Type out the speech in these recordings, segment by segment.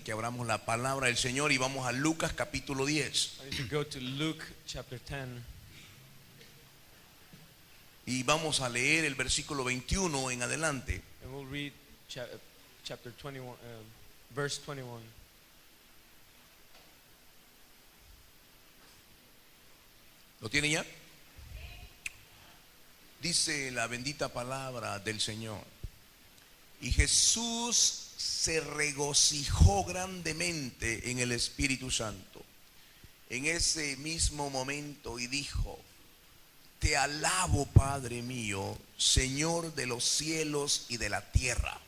importante que abramos la palabra del Señor y vamos a Lucas capítulo 10. I need to go to Luke chapter 10. Y vamos a leer el versículo 21 en adelante. And we'll read chapter 21, verse 21. ¿Lo tiene ya? Dice la bendita palabra del Señor. Y Jesús se regocijó grandemente en el Espíritu Santo en ese mismo momento y dijo: Te alabo, Padre mío, Señor de los cielos y de la tierra,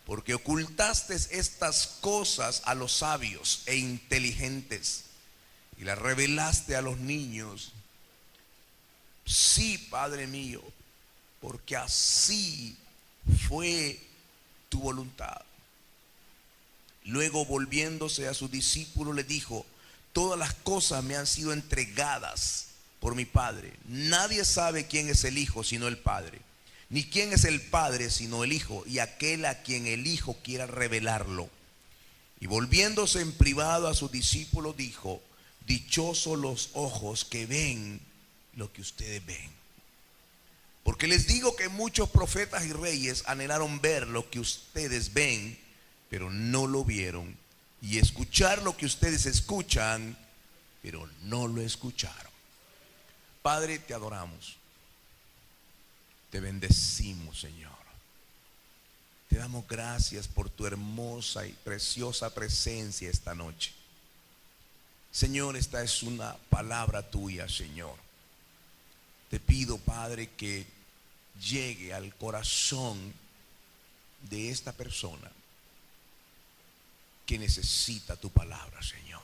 porque ocultaste estas cosas a los sabios e inteligentes y las revelaste a los niños. Sí, Padre mío, porque así fue tu voluntad. Luego, volviéndose a sus discípulos, les dijo: Todas las cosas me han sido entregadas por mi Padre. Nadie sabe quién es el Hijo sino el Padre, ni quién es el Padre sino el Hijo, y aquel a quien el Hijo quiera revelarlo. Y volviéndose en privado a sus discípulos dijo: Dichosos los ojos que ven lo que ustedes ven. Porque les digo que muchos profetas y reyes anhelaron ver lo que ustedes ven, pero no lo vieron, y escuchar lo que ustedes escuchan, pero no lo escucharon. Padre, te adoramos, te bendecimos, Señor. Te damos gracias por tu hermosa y preciosa presencia esta noche. Señor, esta es una palabra tuya, Señor. Te pido, Padre, que llegue al corazón de esta persona que necesita tu palabra, Señor.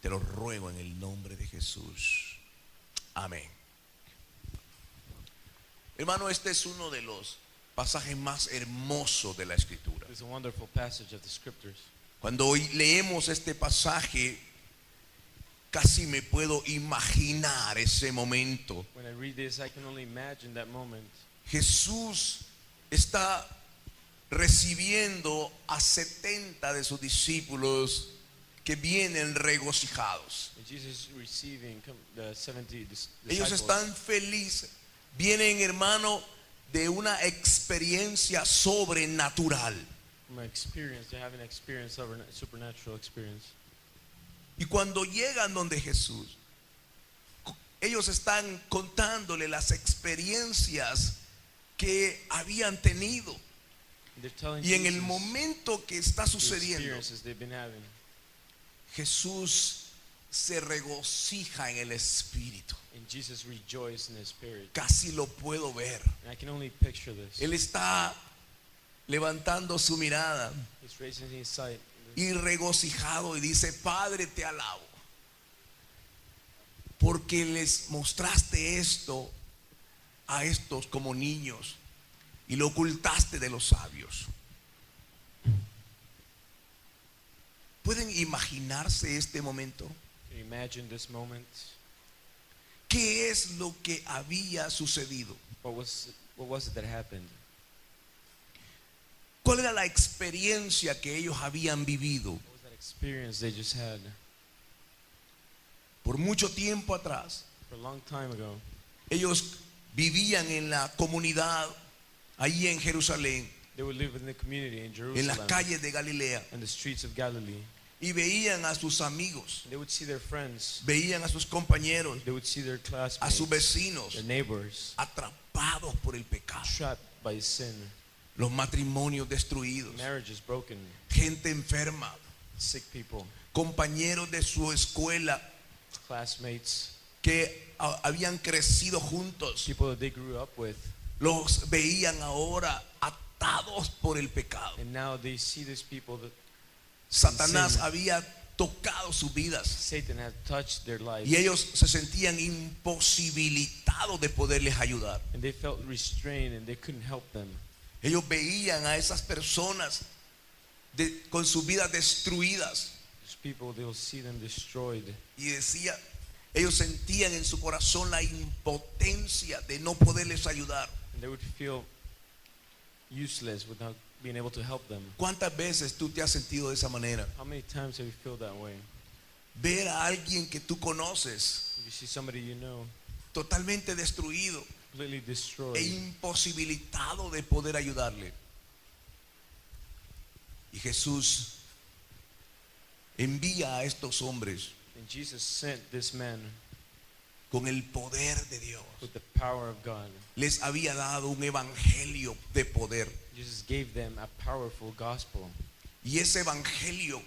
Te lo ruego en el nombre de Jesús. Amén. Hermano, este es uno de los pasajes más hermosos de la Escritura. It's a wonderful passage of the scriptures. Cuando hoy leemos este pasaje, casi me puedo imaginar ese momento. When I read this, I can only imagine that moment. Jesús está recibiendo a 70 de sus discípulos que vienen regocijados. And Jesus is receiving the 70 disciples. Ellos están felices. Vienen, hermano, de una experiencia sobrenatural. From experience, they have an experience of a supernatural experience. Y cuando llegan donde Jesús, ellos están contándole las experiencias que habían tenido. They're telling Y en el Jesus momento que está the sucediendo, experiences they've been having. Jesús se regocija en el Espíritu. And Jesus rejoiced in his spirit. Casi lo puedo ver. And I can only picture this. Él está levantando su mirada He's raising his sight. y regocijado y dice: Padre, te alabo, porque les mostraste esto a estos como niños y lo ocultaste de los sabios. ¿Pueden imaginarse este momento? Can you imagine this moment? ¿Qué es lo que había sucedido? What was it that happened? ¿Cuál era la experiencia que ellos habían vivido? What was that experience they just had? Por mucho tiempo atrás, For a long time ago, ellos vivían en la comunidad allí en Jerusalén, they would live in the community in en las Jerusalem, calles de Galilea, and the streets of Galilee. y veían a sus amigos, They would see their friends, veían a sus compañeros, they would see their a classmates, sus vecinos their neighbors, atrapados por el pecado, trapped by sin, los matrimonios destruidos, marriages broken, gente enferma, sick people, compañeros de su escuela classmates, que habían crecido juntos, people that they grew up with, los veían ahora atados por el pecado. and now they see these people that Satanás sin. había tocado sus vidas Satan had touched their lives, y ellos se sentían imposibilitados de poderles ayudar. and they felt restrained and they couldn't help them. Ellos veían a esas personas con sus vidas destruidas These people, they'll see them destroyed, y ellos sentían en su corazón la impotencia de no poderles ayudar. and they would feel useless without being able to help them. ¿Cuántas veces tú te has sentido de esa manera? How many times have you felt that way? Ver a alguien que tú conoces If you see somebody you know totalmente destruido completely destroyed, e imposibilitado de poder ayudarle. Y Jesús envía a estos hombres and Jesus sent this man con el poder de Dios. with the power of God. Les había dado un evangelio de poder. Jesus gave them a powerful gospel. Y ese evangelio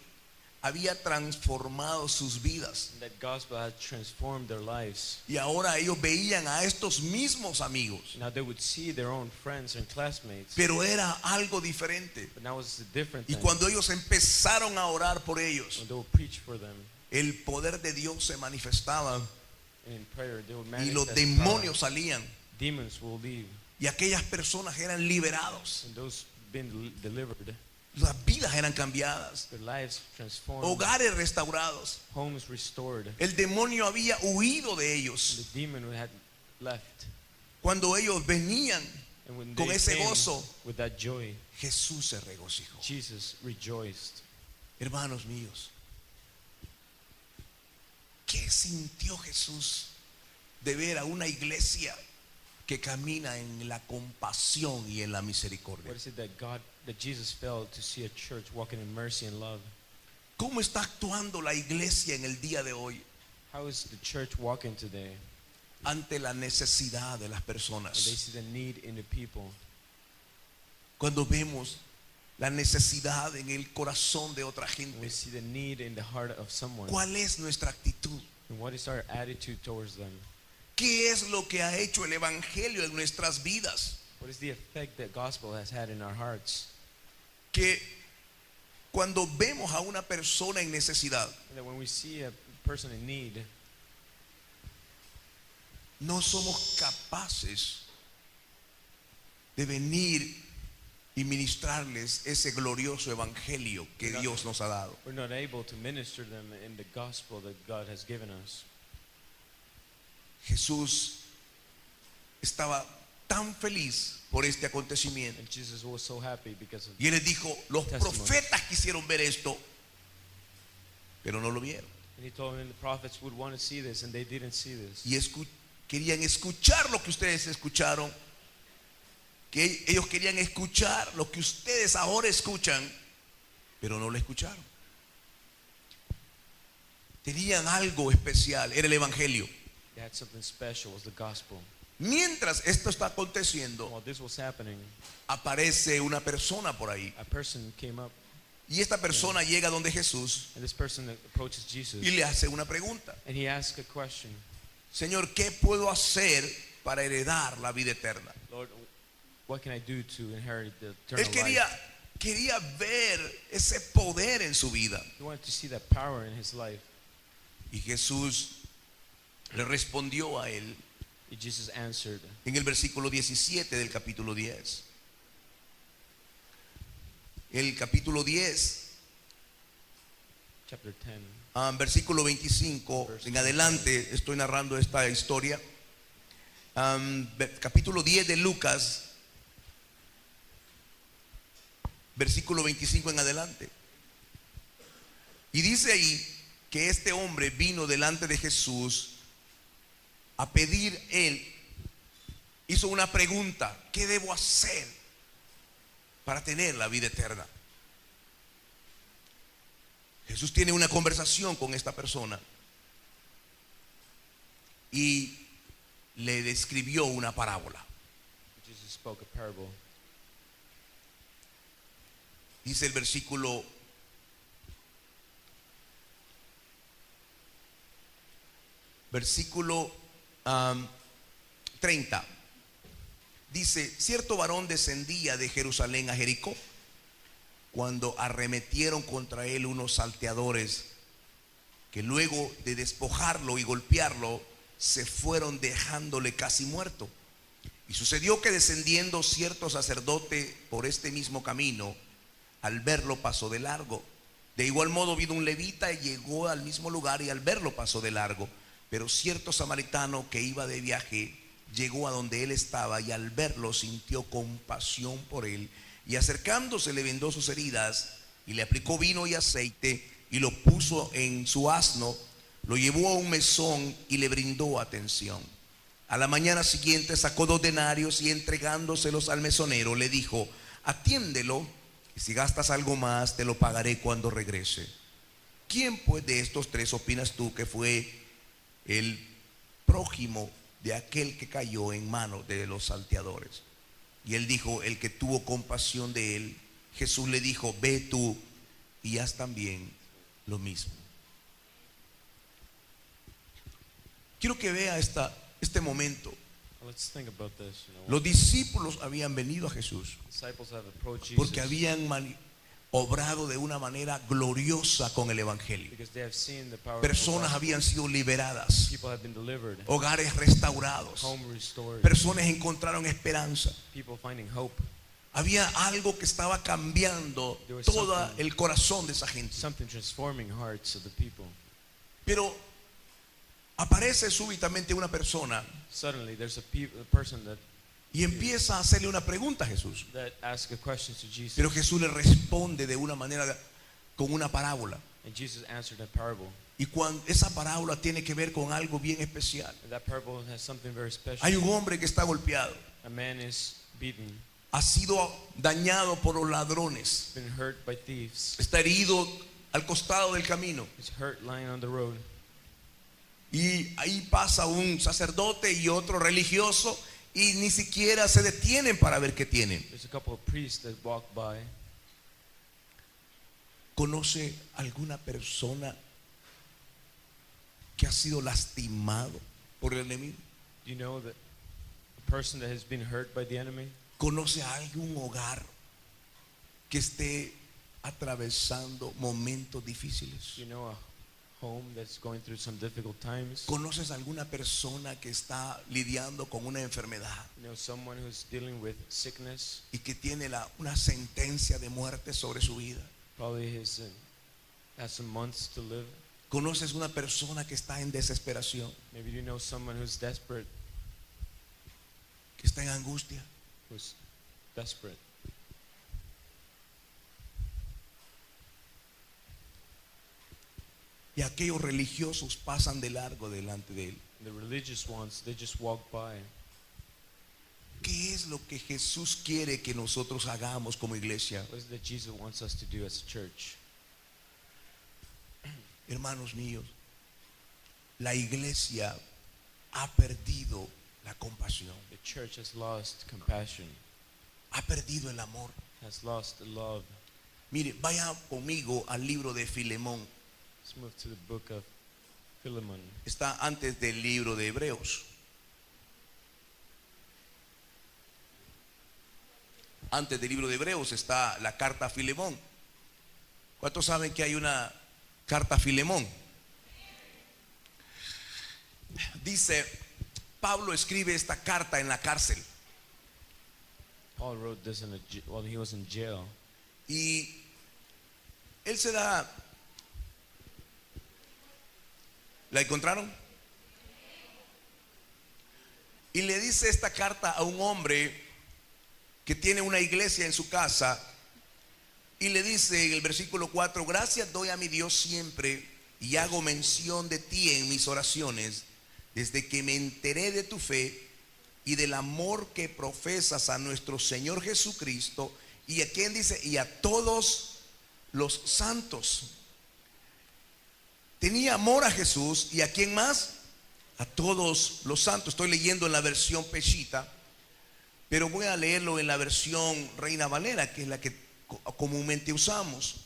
había transformado sus vidas. And that gospel had transformed their lives. Y ahora ellos veían a estos mismos amigos. Now they would see their own friends and classmates. Pero era algo diferente. But now it's a different Y thing. cuando ellos empezaron a orar por ellos, When they would preach for them el poder de Dios se manifestaba and in prayer, they would y los manifest demonios power. salían. Demons will leave. Y aquellas personas eran liberados. And those been delivered, Las vidas eran cambiadas. their lives transformed, Hogares restaurados. homes restored. El demonio había huido de And ellos. the demon had left. Cuando ellos venían And when con they ese came gozo, with that joy, Jesús se regocijó. Jesus rejoiced. Hermanos míos, ¿qué sintió Jesús de ver a una iglesia que camina en la compasión y en la misericordia? What is it that Jesus felt to see a church walking in mercy and love? ¿Cómo está actuando la iglesia en el día de hoy How is the church walking today? ante la necesidad de las And they personas? see the need in the people. Cuando vemos la necesidad en el corazón de otra We gente, see the need in the heart of someone. ¿cuál es nuestra actitud? And what is our attitude towards them? ¿Qué es lo que ha hecho el evangelio en nuestras vidas? What is the effect that gospel has had in our hearts? Que cuando vemos a una persona en necesidad, And that when we see a person in need, no somos capaces de venir y ministrarles ese glorioso evangelio que Dios nos ha dado. we're not able to minister them in the gospel that God has given us. Jesús estaba tan feliz por este acontecimiento. And Jesus was so happy because of Y él les dijo, los Testimony. profetas quisieron ver esto, pero no lo vieron. And he told them the prophets would want to see this, and they didn't see this. Y querían escuchar lo que ustedes escucharon, que ellos querían escuchar lo que ustedes ahora escuchan, pero no lo escucharon. Tenían algo especial, era el evangelio. They had something special, was the gospel. Mientras esto está aconteciendo, While this was happening, aparece una persona por ahí. a person came up, Y esta persona llega donde Jesús and this person approaches Jesus, y le hace una pregunta. and he asked a question. Señor, ¿qué puedo hacer para heredar la vida eterna? Lord, what can I do to inherit the Él eternal life? quería ver ese poder en su vida. He wanted to see that power in his life. Y Jesús le respondió a él And Jesus answered en el versículo 17 del capítulo 10. El capítulo 10, chapter 10, versículo 25 en adelante, estoy narrando esta historia. Capítulo 10 de Lucas, versículo 25 en adelante. Y dice ahí que este hombre vino delante de Jesús a pedir él, hizo una pregunta: ¿qué debo hacer para tener la vida eterna? Jesús tiene una conversación con esta persona y le describió una parábola. Jesus spoke a parable. Dice el versículo 30. Dice: cierto varón descendía de Jerusalén a Jericó cuando arremetieron contra él unos salteadores, que luego de despojarlo y golpearlo se fueron dejándole casi muerto. Y sucedió que descendiendo cierto sacerdote por este mismo camino, al verlo pasó de largo. De igual modo vino un levita y llegó al mismo lugar, y al verlo pasó de largo. Pero cierto samaritano que iba de viaje llegó a donde él estaba y al verlo sintió compasión por él y acercándose le vendó sus heridas y le aplicó vino y aceite y lo puso en su asno, lo llevó a un mesón y le brindó atención. A la mañana siguiente sacó 2 denarios y entregándoselos al mesonero le dijo: atiéndelo y si gastas algo más te lo pagaré cuando regrese. ¿Quién pues de estos 3 opinas tú que fue el prójimo de aquel que cayó en manos de los salteadores? Y él dijo: el que tuvo compasión de él. Jesús le dijo: ve tú y haz también lo mismo. Quiero que vea este momento. Let's think about this. Los discípulos habían venido a Jesús Disciples have approached Jesus porque habían obrado de una manera gloriosa con el evangelio. because they have seen the power of Personas the gospel. habían sido liberadas, People have been delivered, hogares restaurados, home restored, personas encontraron esperanza. people finding hope. Había algo que estaba cambiando todo el corazón de esa gente. Something transforming hearts of the people. Pero aparece súbitamente una persona Suddenly, there's a person y empieza a hacerle una pregunta a Jesús. that asks a question to Jesus, Pero Jesús le responde de una manera, con una parábola. and Jesus answered that parable. Y cuando esa parábola tiene que ver con algo bien especial. And that parable has something very special. Hay un hombre que está golpeado, A man is beaten, ha sido dañado por los ladrones, been hurt by thieves, está herido al costado del camino. is hurt lying on the road. Y ahí pasa un sacerdote y otro religioso y ni siquiera se detienen para ver qué tienen. There's a couple of priests that walk by. ¿Conoce alguna persona que ha sido lastimado por el enemigo? Do you know that a person that has been hurt by the enemy? ¿Conoce a algún hogar que esté atravesando momentos difíciles? Do you know a home that's going through some difficult times? ¿Conoces a alguna persona que está lidiando con una enfermedad You know someone who's dealing with sickness? y que tiene una sentencia de muerte sobre su vida? Probably has some months to live. ¿Conoces una persona que está en desesperación, Maybe you know someone who's desperate, que está en angustia? who's desperate. Y aquellos religiosos pasan de largo delante de él. The religious ones, they just walk by. ¿Qué es lo que Jesús quiere que nosotros hagamos como iglesia? What is it that Jesus wants us to do as a church? Hermanos míos, la iglesia ha perdido la compasión, The church has lost compassion, ha perdido el amor. has lost the love. Mire, vaya conmigo al libro de Filemón. Let's move to the book of Philemon. Está antes del libro de Hebreos. Antes del libro de Hebreos está la carta a Filemón. ¿Cuántos saben que hay una carta a Filemón? Dice, Pablo escribe esta carta en la cárcel Paul wrote this while he was in jail. y él se da. ¿La encontraron? Y le dice esta carta a un hombre que tiene una iglesia en su casa y le dice en el versículo 4: gracias doy a mi Dios siempre y hago mención de ti en mis oraciones, desde que me enteré de tu fe y del amor que profesas a nuestro Señor Jesucristo. ¿Y a quién dice? Y a todos los santos. Tenía amor a Jesús. ¿Y a quién más? A todos los santos. Estoy leyendo en la versión Peshita, pero voy a leerlo en la versión Reina Valera, que es la que comúnmente usamos.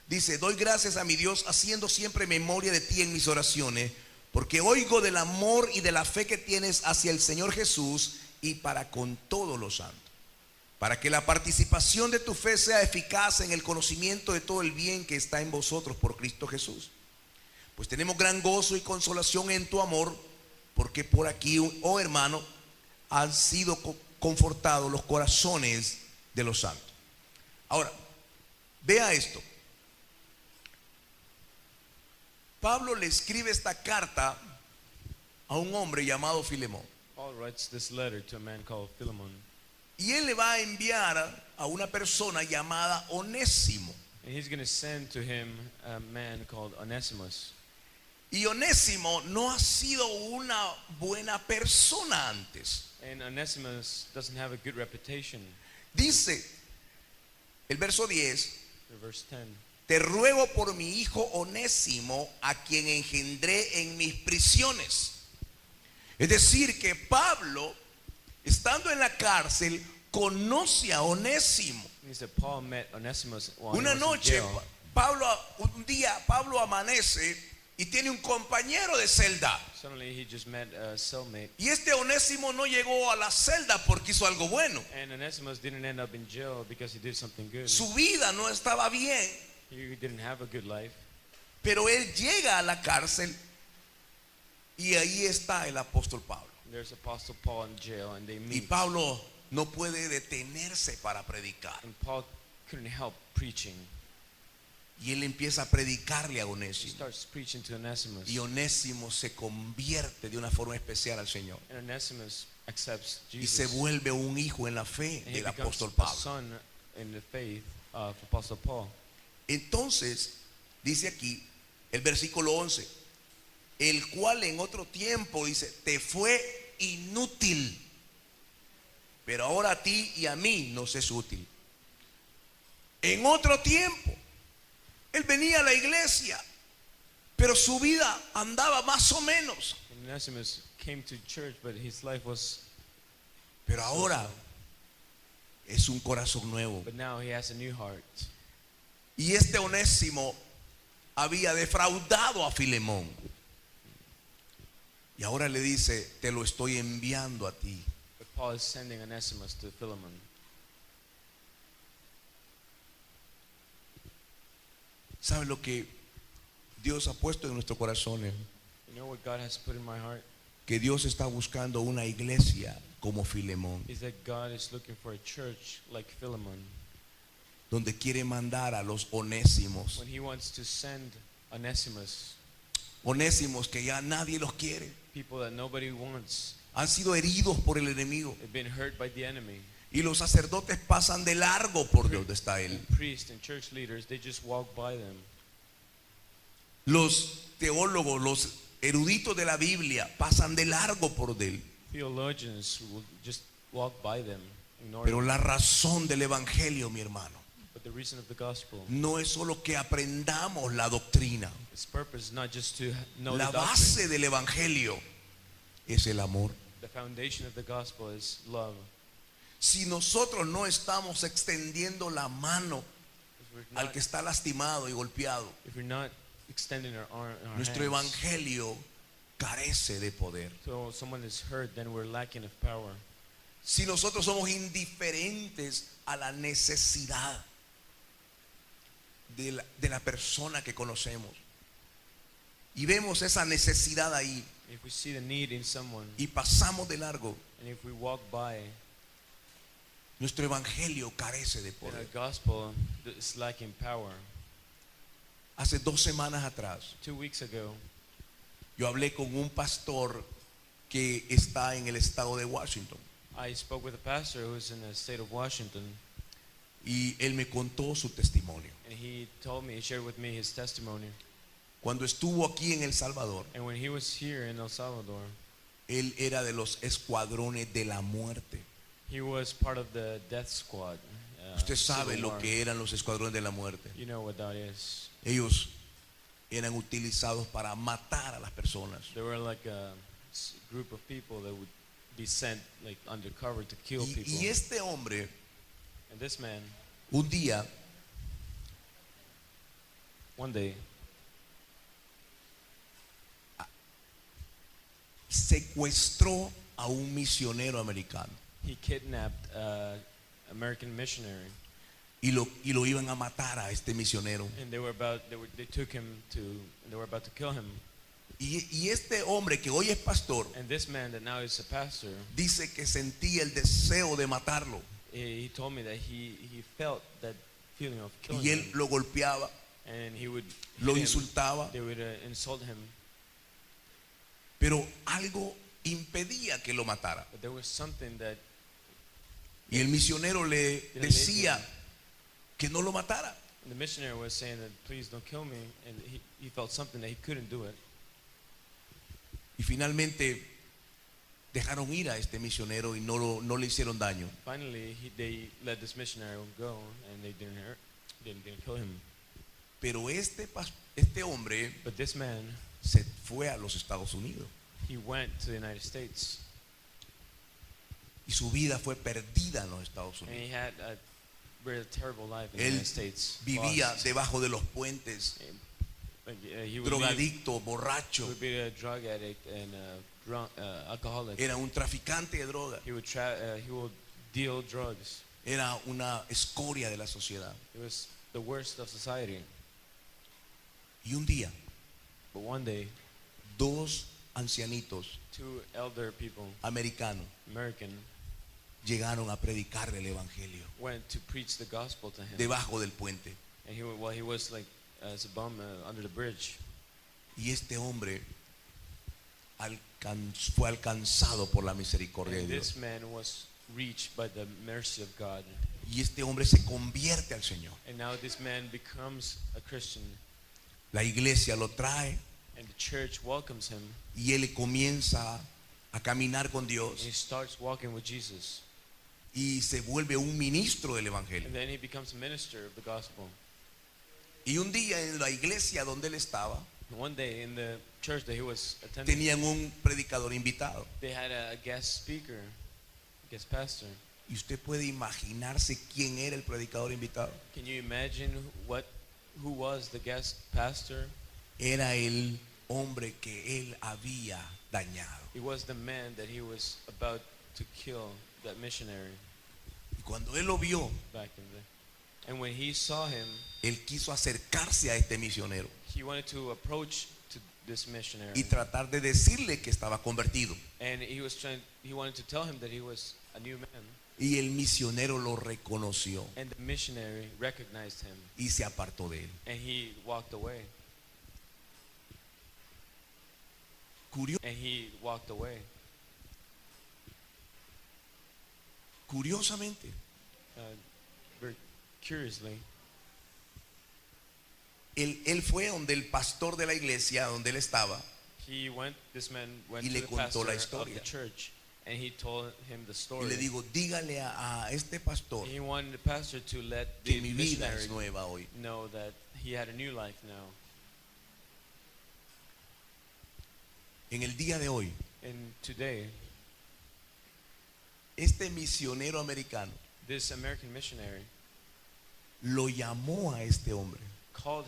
Dice: doy gracias a mi Dios haciendo siempre memoria de ti en mis oraciones, porque oigo del amor y de la fe que tienes hacia el Señor Jesús y para con todos los santos, para que la participación de tu fe sea eficaz en el conocimiento de todo el bien que está en vosotros por Cristo Jesús. Pues tenemos gran gozo y consolación en tu amor, porque por aquí, oh hermano, han sido confortados los corazones de los santos. Ahora, vea esto. Pablo le escribe esta carta a un hombre llamado Filemón. Paul Paul writes this letter to a man called Philemon. Y él le va a enviar a una persona llamada Onésimo. And he's going to send to him a man called Onesimus. Y Onésimo no ha sido una buena persona antes. And Onesimus doesn't have a good reputation. Dice el verso 10, Verse 10. te ruego por mi hijo Onésimo, a quien engendré en mis prisiones. Es decir, que Pablo, estando en la cárcel, conoce a Onésimo. He said Paul met Onesimus while Una he was in noche, jail. un día Pablo amanece y tiene un compañero de celda. Suddenly he just met a cellmate. Y este Onésimo no llegó a la celda porque hizo algo bueno. And Onesimus didn't end up in jail because he did something good. Su vida no estaba bien, He didn't have a good life. pero él llega a la cárcel y ahí está el apóstol Pablo. There's Apostle Paul in jail and they Y meet. Pablo no puede detenerse para predicar. And Paul couldn't help preaching. Y él empieza a predicarle a He Onésimo. starts preaching to Onesimus. Y Onésimo se convierte de una forma especial al Señor. And Onesimus accepts Y se Jesus. vuelve un hijo en la fe And he del becomes apóstol a Pablo. son in the faith of Apostle Paul. Entonces, dice aquí el versículo 11, el cual en otro tiempo dice, te fue inútil, pero ahora a ti y a mí nos es útil. En otro tiempo, él venía a la iglesia, pero su vida andaba más o menos. And Onesimus came to church, but his life was. Pero ahora es un corazón nuevo. But now he has a new heart. Y este Onésimo había defraudado a Filemón. Y ahora le dice, te lo estoy enviando a ti. But Paul is sending Onesimus to Philemon. ¿Sabe lo que Dios ha puesto en nuestros corazones? You know what God has put in my heart? Que Dios está buscando una iglesia como Filemón, Is that God is looking for a church like Philemon. donde quiere mandar a los onésimos. When he wants to send Onesimus, Onésimos que ya nadie los quiere. people that nobody wants, Han sido heridos por el enemigo. they've been hurt by the enemy. Y los sacerdotes pasan de largo por donde está él. And priests and church leaders, they just walk by them. Los teólogos, los eruditos de la Biblia pasan de largo por él. Theologians will just walk by them, ignore Pero them. la razón del evangelio, mi hermano, But the reason of the gospel, no es solo que aprendamos la doctrina. its purpose is not just to know La the doctrine. base del evangelio es el amor. The foundation of the gospel is love. Si nosotros no estamos extendiendo la mano If we're al not, que está lastimado y golpeado, if we're not extending our arm, our nuestro hands, evangelio carece de poder. so someone is hurt, then we're lacking of power. Si nosotros somos indiferentes a la necesidad de la persona que conocemos y vemos esa necesidad ahí If we see the need in someone, y pasamos de largo, and if we walk by, nuestro evangelio carece de then our poder. gospel is lacking power. Hace 2 semanas atrás 2 weeks ago, yo hablé con un pastor que está en el estado de Washington I spoke with a pastor who's in the state of Washington, y él me contó su testimonio. and he told me, he shared with me his testimony. Cuando estuvo aquí en El Salvador, And when he was here in El Salvador, él era de los escuadrones de la muerte. he was part of the death squad. Usted sabe Civil lo War. que eran los escuadrones de la muerte. You know what that is. Ellos eran utilizados para matar a las personas. They were like a group of people that would be sent like undercover to kill people. Y este hombre, And this man, un día, one day, secuestró a un misionero americano he kidnapped an American missionary, y lo iban a matar a este misionero. and they took him to, they were about to kill him. Y este hombre que hoy es pastor And this man that now is a pastor, dice que sentía el deseo de matarlo he told me that he felt that feeling of killing y él him, lo golpeaba, and he would lo hit him. insultaba, They would insult him. pero algo impedía que lo matara. But there was something that Y el misionero le decía que no lo matara. the missionary was saying that please don't kill me, and he felt something that he couldn't do it. Y finalmente dejaron ir a este misionero y no le hicieron daño. Finally, they let this missionary go, and they didn't kill him. Pero este hombre But this man, se fue a los Estados Unidos he went to the United States, y su vida fue perdida en los Estados and he Unidos. had a very terrible life in the Él United States. vivía Lost. debajo de los puentes, He would drogadicto, borracho. would be a drug addict and a drunk, alcoholic. Era un traficante de droga. He would deal drugs. Era una escoria de la sociedad. It was the worst of society. Y un día, But one day, dos ancianitos two elder people, americanos American, llegaron a predicarle el evangelio went to preach the gospel to him. debajo del puente. And he was like as a bum under the bridge. Y este hombre fue alcanzado por la misericordia de And Dios. this man was reached by the mercy of God. Y este hombre se convierte al Señor. And now this man becomes a Christian, La iglesia lo trae and the church welcomes him. y él comienza a caminar con And he Dios starts walking with Jesus. y se vuelve un ministro del evangelio. And then he becomes a minister of the gospel. Y un día en la iglesia donde él estaba, And one day in the church that he was attending, tenían un predicador invitado. they had a guest speaker, guest pastor. Y usted puede imaginarse quién era el predicador invitado. Can you imagine who was the guest pastor? Era el hombre que él había dañado. He was the man that he was about to kill, that missionary Y cuando él lo vio, back in the. And when he saw him, él quiso acercarse a este misionero he wanted to approach to this missionary, y tratar de decirle que estaba convertido. and he wanted to tell him that he was a new man. Y el misionero lo reconoció And the missionary recognized him, y se apartó de él. and he walked away. And he walked away. Curiosamente, Very curiously, él fue donde el pastor de la iglesia, donde él estaba, this man went Y to le the contó pastor la of historia. the church, and he told him the y story. le digo, dígale a este pastor He wanted the pastor to let que the mi vida missionary es nueva hoy. know that he had a new life now. En el día de hoy, And today, este misionero americano this American missionary lo llamó a este hombre called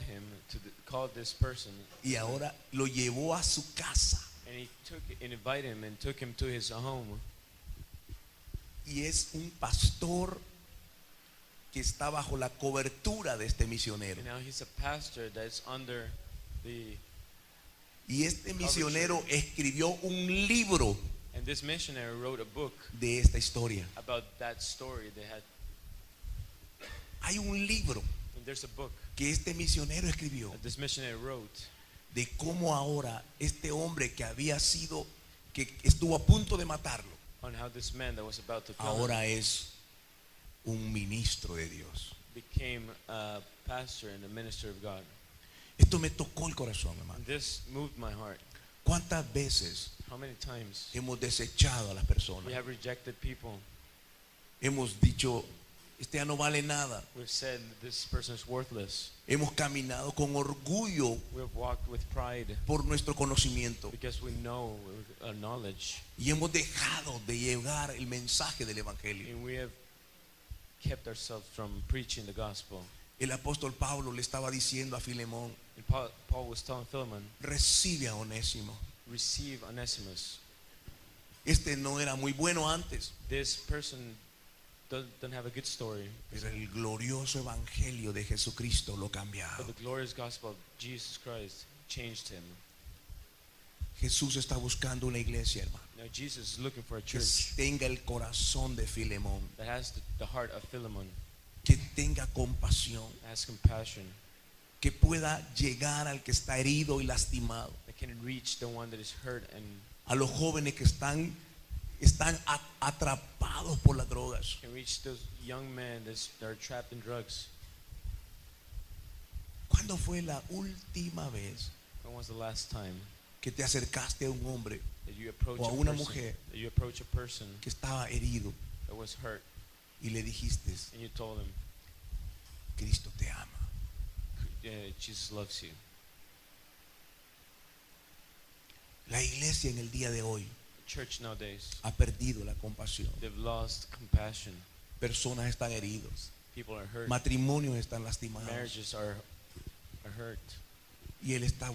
this person, y ahora lo llevó a su casa. and he invited him and took him to his home. Y es un pastor que está bajo la cobertura de este misionero. And now he's a pastor that's under the. Y este misionero escribió un libro And this missionary wrote a book de esta historia. about that story they had. Hay un libro And there's a book que este misionero escribió that this missionary wrote de cómo ahora este hombre que estuvo a punto de matarlo, on how this man that was about to kill him ahora es un ministro de Dios. became a pastor and a minister of God. Esto me tocó el corazón, hermano. And this moved my heart. ¿Cuántas veces How many times hemos desechado a las personas? we have rejected people? Hemos dicho, este ya no vale nada. We've said this person is worthless. Hemos caminado con orgullo We have walked with pride por nuestro conocimiento because we know with our knowledge, y hemos dejado de llevar el mensaje del evangelio. and we have kept ourselves from preaching the gospel. El apóstol Pablo le estaba diciendo a Filemón, And Paul was telling Philemon, recibe a Onésimo. receive Onesimus. Este no era muy bueno antes, This person doesn't have a good story, pero el glorioso evangelio de Jesucristo lo but cambiaba. the glorious gospel of Jesus Christ changed him. Jesús está buscando una iglesia, hermano, Now Jesus is looking for a que church tenga el corazón de Filemón, that has the heart of Philemon, que tenga compasión, that has compassion, que pueda llegar al que está herido y lastimado that can reach the one that is hurt and a los jóvenes que están atrapados por las drogas. Can reach those young men that are trapped in drugs. ¿Cuándo fue la última vez When was the last time que te acercaste a un hombre that you approach o a a una person, mujer that you approach a person que estaba herido that was hurt, y le dijiste, and you told him, Cristo te ama? Jesus loves you. La iglesia en el día de hoy The church nowadays, ha perdido la compasión. they've lost compassion. Personas están heridas, People are hurt. matrimonios están lastimados, Marriages are hurt. y él está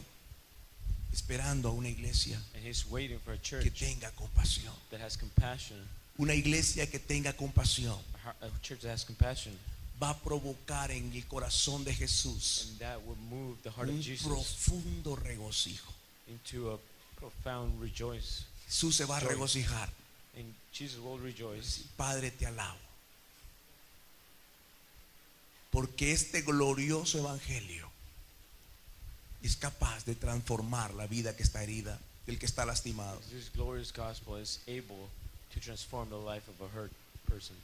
esperando a una iglesia And he's waiting for a que church tenga compasión. that has compassion. Una iglesia que tenga compasión A church that has compassion. va a provocar en el corazón de Jesús And that will move the heart of un Jesus profundo regocijo. into a profound rejoice. Jesús se va a Joy. regocijar. And Jesus will rejoice. Padre, te alabo, porque este glorioso evangelio es capaz de transformar la vida que está herida, del que está lastimado. This glorious gospel is able to transform the life of a hurt person.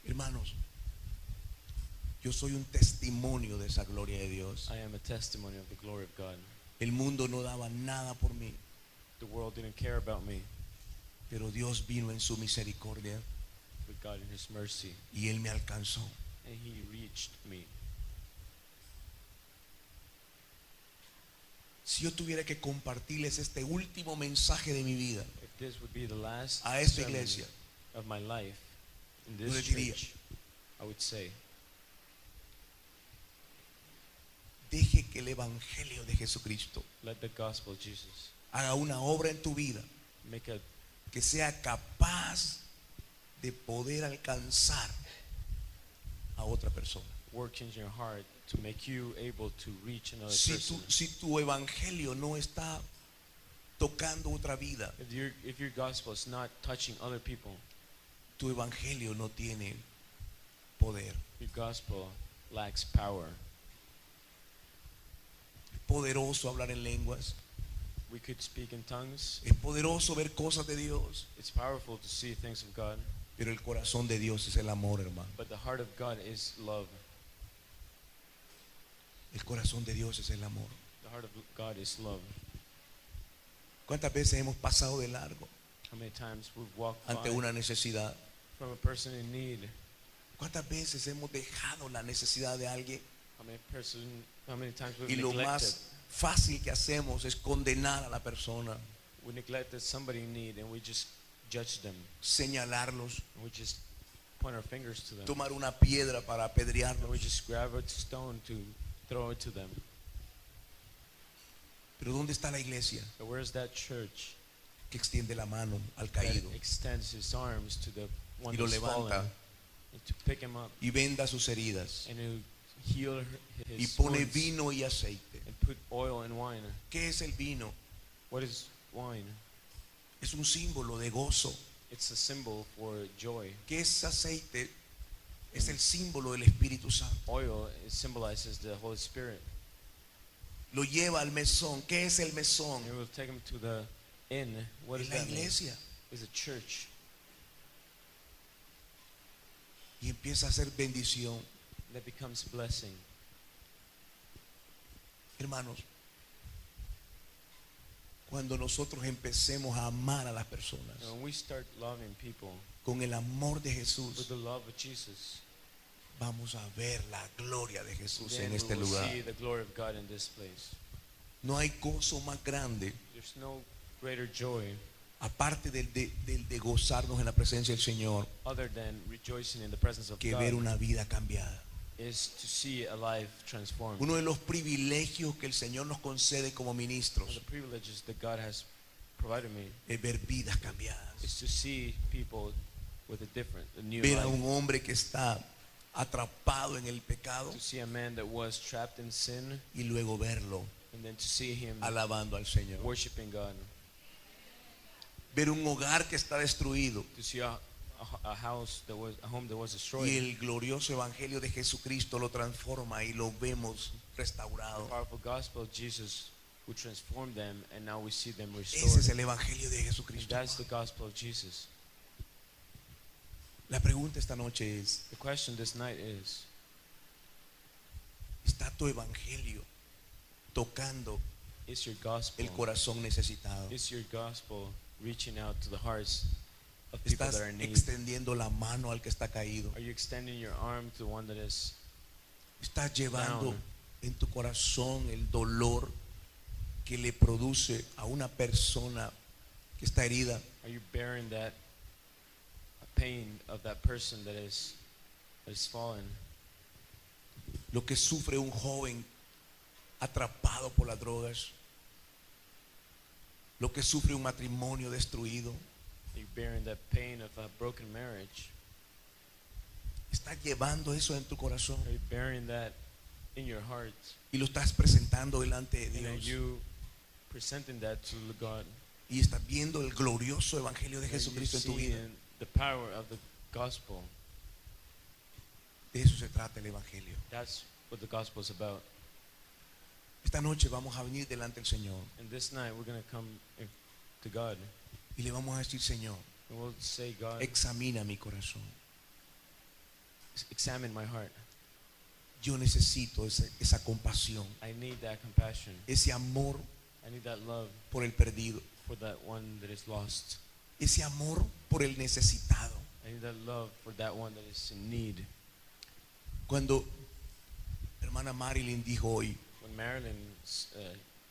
Hermanos, yo soy un testimonio de esa gloria de Dios. I am a testimony of the glory of God. El mundo no daba nada por mí, The world didn't care about me, pero Dios vino en su misericordia but God in His mercy, y Él me alcanzó. and He reached me. Si yo tuviera que compartirles este último mensaje de mi vida If this would be the last a esta sermon iglesia, of my life in yo this les diría, church, I would say, deje que el evangelio de Jesucristo let the gospel of Jesus haga una obra en tu vida make a que sea capaz de poder alcanzar a otra persona. work in your heart to make you able to reach another Si person. tu evangelio no está tocando otra vida, If your gospel is not touching other people, tu evangelio no tiene poder. your gospel lacks power. Es poderoso hablar en lenguas, We could speak in tongues. es poderoso ver cosas de Dios, It's powerful to see things of God, pero el corazón de Dios es el amor, hermano. but the heart of God is love. El corazón de Dios es el amor. The heart of God is love. ¿Cuántas veces hemos pasado de largo How many times we've walked ante by una necesidad? from a person in need? ¿Cuántas veces hemos dejado la necesidad de alguien How many times y we've lo neglected? más fácil que hacemos es condenar a la persona, We neglected somebody in need and we just judge them. señalarlos, And we just point our fingers to them. tomar una piedra para And apedrearlos? we just grab a stone to throw it to them. Pero ¿dónde está la iglesia But where's that church que extiende la mano al that caído extends his arms to the one y lo that's fallen levanta and to pick him up y venda sus heridas and to heal y his pone wounds vino y aceite? and put oil and wine? ¿Qué es el vino? What is wine? Es un símbolo de gozo. It's a symbol for joy. ¿Qué es aceite? Es el símbolo del Espíritu Santo. Oil, it symbolizes the Holy Spirit. Lo lleva al mesón. ¿Qué es el mesón? And it will take him to the inn. What Es is la that mean? iglesia. It's a church. Y empieza a hacer bendición. That becomes blessing. Hermanos, cuando nosotros empecemos a amar a las personas And when we start loving people con el amor de with Jesús, the love of Jesus, vamos a ver la gloria de Jesús then en we este will lugar. see the glory of God in this place. No hay gozo más grande, There's no greater joy aparte de gozarnos en la presencia del Señor, other than rejoicing in the presence of que God, ver una vida cambiada. is to see a life transformed. Uno de los privilegios que el Señor nos concede como One of ministros the privileges that God has provided me es ver vidas cambiadas. is to see people with a new Ver a life. un hombre que está atrapado en el pecado To see a man that was trapped in sin y luego verlo and then to see him alabando al Señor. worshiping God. Ver un hogar que está destruido To see a home that was destroyed. y el glorioso evangelio de Jesucristo lo transforma y lo vemos The restaurado. powerful gospel of Jesus who transformed them, and now we see them Ese es restored. el evangelio de And Jesucristo. that's the gospel of Jesus. La pregunta esta noche es: The question this night is, ¿está tu evangelio tocando is your gospel, el corazón necesitado? is your gospel reaching out to the hearts of people ¿Estás that are in need? extendiendo la mano al que está caído? Are you extending your arm to the one that is ¿Estás llevando down? en tu corazón el dolor que le produce a una persona que está herida? Are you bearing that pain of that person that is fallen? Lo que sufre un joven atrapado por las drogas, lo que sufre un matrimonio destruido. Are you bearing that pain of a broken marriage? ¿Estás llevando eso en tu corazón Are you bearing that in your heart? y lo estás presentando delante de And are Dios? you presenting that to God? Y estás viendo el glorioso evangelio de Are you Jesucristo en tu vida. seeing the power of the gospel? De eso se trata el evangelio. That's what the gospel is about. Esta noche vamos a venir delante del Señor And this night we're going to come to God y le vamos a decir: Señor, and we'll say, God, examina mi corazón. examine my heart. Yo necesito esa compasión, I need that compassion. ese amor I need that love por el perdido, for that one that is lost. ese amor por el necesitado. I need that love for that one that is in need. Cuando hermana Marilyn dijo hoy, When Marilyn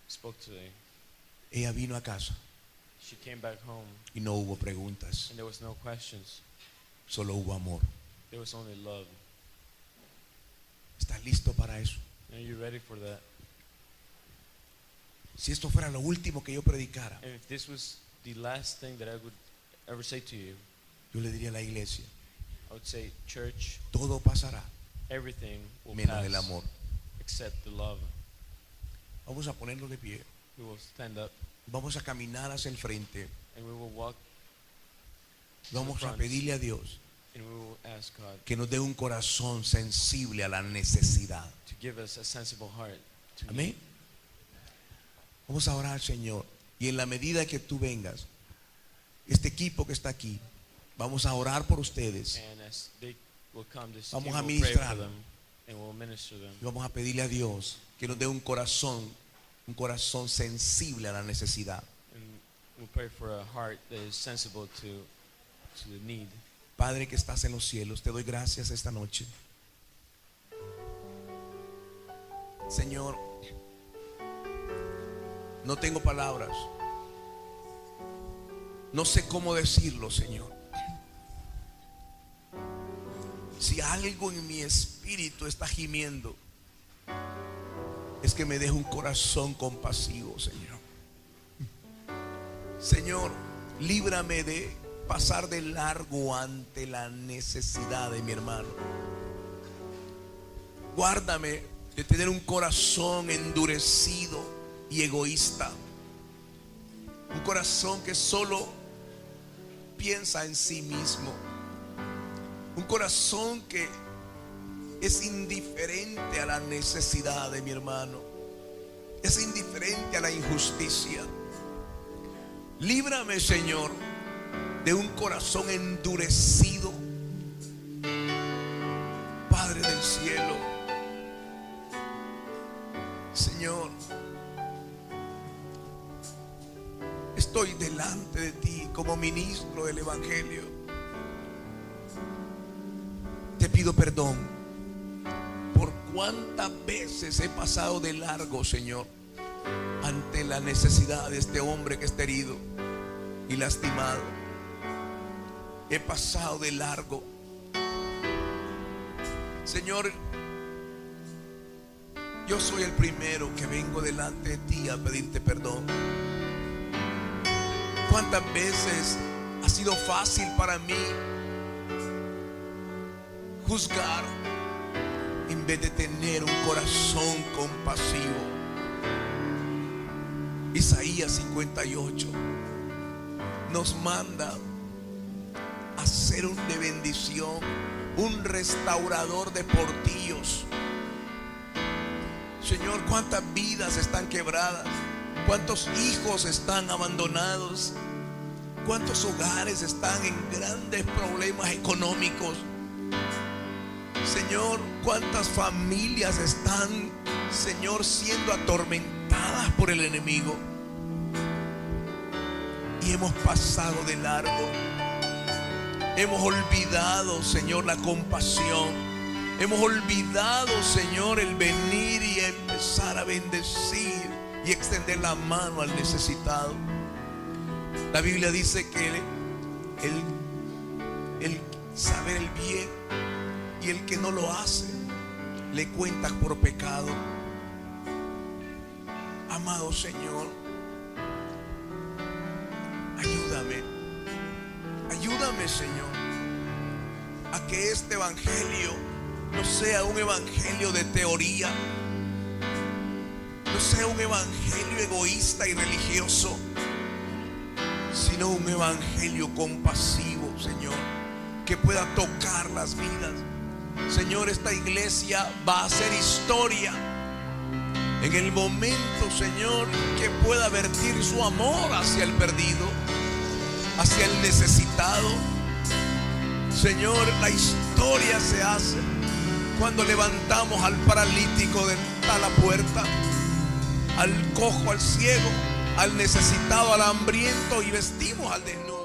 spoke today, ella vino a casa she came back home y no hubo preguntas, and there was no questions. solo hubo amor. There was only love. ¿Estás listo para eso? Are you ready for that? Si esto fuera lo último que yo predicara, And if this was the last thing that I would ever say to you, yo le diría a la iglesia: I would say, church, todo pasará everything will menos el pass amor. except the love. Vamos a ponernos de pie, We will stand up vamos a caminar hacia el frente, and we will walk vamos a pedirle a Dios and we will ask God que nos dé un corazón sensible a la necesidad. to give us a sensible heart to Amén. Vamos a orar al Señor, y en la medida que tú vengas, este equipo que está aquí, vamos a orar por ustedes And as they will come, this Vamos team a will pray for ministrar. them and we'll minister them. y vamos a pedirle a Dios que nos dé un corazón sensible a la necesidad. And we'll pray for a heart that is sensible to the need. Padre que estás en los cielos, te doy gracias esta noche. Señor, no tengo palabras, no sé cómo decirlo, Señor. Si algo en mi espíritu está gimiendo, es que me deje un corazón compasivo, Señor. Señor, líbrame de pasar de largo ante la necesidad de mi hermano. Guárdame de tener un corazón endurecido y egoísta. Un corazón que solo piensa en sí mismo. Un corazón que es indiferente a la necesidad de mi hermano. Es indiferente a la injusticia. Líbrame, Señor, de un corazón endurecido. Padre del cielo, Señor, estoy delante de ti como ministro del Evangelio. Te pido perdón por cuántas veces he pasado de largo, Señor, ante la necesidad de este hombre que está herido y lastimado. He pasado de largo, Señor. Yo soy el primero que vengo delante de ti a pedirte perdón. ¿Cuántas veces ha sido fácil para mí juzgar en vez de tener un corazón compasivo? Isaías 58 nos manda a ser un de bendición, un restaurador de portillos. Señor, cuántas vidas están quebradas ¿Cuántos hijos están abandonados? ¿Cuántos hogares están en grandes problemas económicos? Señor, ¿cuántas familias están, Señor, siendo atormentadas por el enemigo? Y hemos pasado de largo. Hemos olvidado, Señor, la compasión. Hemos olvidado, Señor, el venir y empezar a bendecir y extender la mano al necesitado. La Biblia dice que el saber el bien y el que no lo hace le cuentas por pecado. Amado Señor, ayúdame Señor, a que este evangelio no sea un evangelio de teoría, no sea un evangelio egoísta y religioso, sino un evangelio compasivo, Señor, que pueda tocar las vidas. Señor, esta iglesia va a hacer historia en el momento, Señor, que pueda vertir su amor hacia el perdido, hacia el necesitado. Señor, la historia se hace cuando levantamos al paralítico de la puerta, al cojo, al ciego, al necesitado, al hambriento, y vestimos al desnudo.